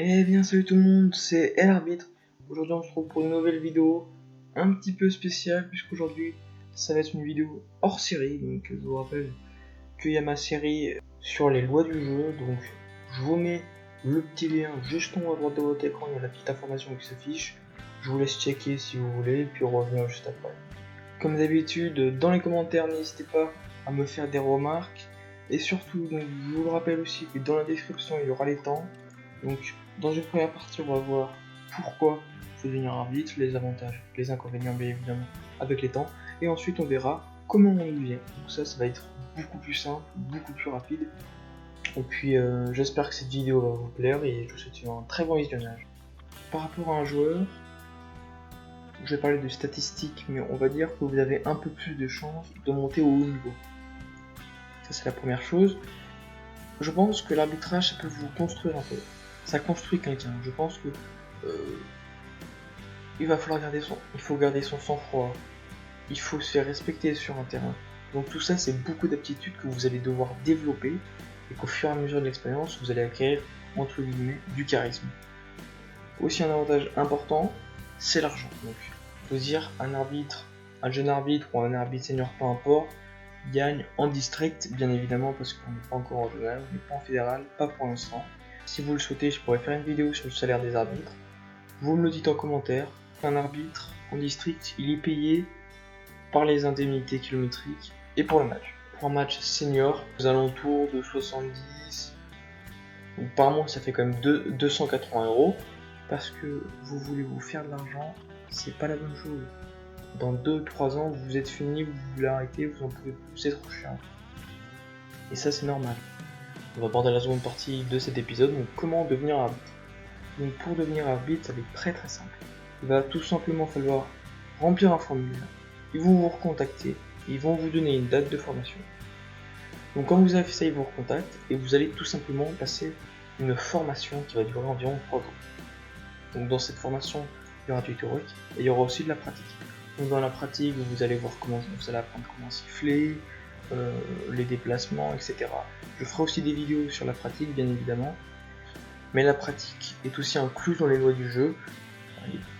Eh bien salut tout le monde, c'est l'arbitre. Aujourd'hui on se retrouve pour une nouvelle vidéo un petit peu spéciale puisqu'aujourd'hui ça va être une vidéo hors série. Donc je vous rappelle qu'il y a ma série sur les lois du jeu. Donc je vous mets le petit lien juste en haut à droite de votre écran, il y a la petite information qui s'affiche. Je vous laisse checker si vous voulez puis revenir juste après. Comme d'habitude, dans les commentaires n'hésitez pas à me faire des remarques. Et surtout, donc, je vous le rappelle aussi que dans la description il y aura les temps. Donc, dans une première partie, on va voir pourquoi il faut devenir arbitre, les avantages, les inconvénients, bien évidemment, avec les temps. Et ensuite, on verra comment on y vient. Donc ça va être beaucoup plus simple, beaucoup plus rapide. Et puis, j'espère que cette vidéo va vous plaire et je vous souhaite un très bon visionnage. Par rapport à un joueur, je vais parler de statistiques, mais on va dire que vous avez un peu plus de chances de monter au haut niveau. Ça, c'est la première chose. Je pense que l'arbitrage, ça peut vous construire un peu. Ça construit quelqu'un. Je pense que il faut garder son sang-froid. Il faut se faire respecter sur un terrain. Donc tout ça, c'est beaucoup d'aptitudes que vous allez devoir développer et qu'au fur et à mesure de l'expérience, vous allez acquérir entre guillemets du charisme. Aussi un avantage important, c'est l'argent. Donc, faut dire un jeune arbitre ou un arbitre senior, peu importe, gagne en district, bien évidemment, parce qu'on n'est pas encore en régional, on n'est pas en fédéral, pas pour l'instant. Si vous le souhaitez, je pourrais faire une vidéo sur le salaire des arbitres. Vous me le dites en commentaire. Un arbitre en district, il est payé par les indemnités kilométriques et pour le match. Pour un match senior, aux alentours de 70, donc par mois ça fait quand même 280 €, parce que vous voulez vous faire de l'argent, c'est pas la bonne chose. Dans 2-3 ans, vous êtes fini, vous voulez arrêter, vous en pouvez plus, c'est trop chiant. Et ça, c'est normal. On va aborder la seconde partie de cet épisode, donc comment devenir arbitre. Donc pour devenir arbitre, ça va être très simple. Il va tout simplement falloir remplir un formulaire, ils vont vous recontacter, ils vont vous donner une date de formation. Donc quand vous avez fait ça, ils vous recontactent et vous allez tout simplement passer une formation qui va durer environ 3 ans. Donc dans cette formation, il y aura du théorique et il y aura aussi de la pratique. Donc dans la pratique, vous allez voir vous allez apprendre comment siffler, les déplacements, etc. Je ferai aussi des vidéos sur la pratique, bien évidemment. Mais la pratique est aussi incluse dans les lois du jeu.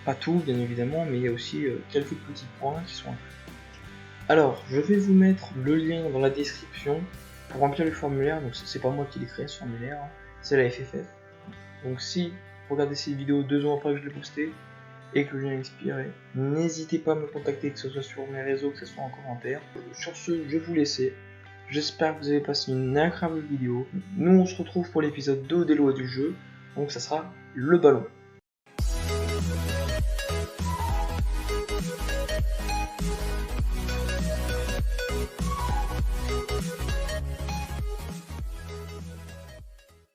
Pas tout, bien évidemment, mais il y a aussi quelques petits points qui sont inclus. Alors, je vais vous mettre le lien dans la description pour remplir le formulaire. Donc c'est pas moi qui l'ai créé ce formulaire, hein. C'est la FFF. Donc si vous regardez cette vidéo 2 ans après que je l'ai posté et que le lien est expiré, n'hésitez pas à me contacter, que ce soit sur mes réseaux, que ce soit en commentaire. Sur ce, je vais vous laisser. J'espère que vous avez passé une agréable vidéo. Nous on se retrouve pour l'épisode 2 des lois du jeu. Donc ça sera le ballon.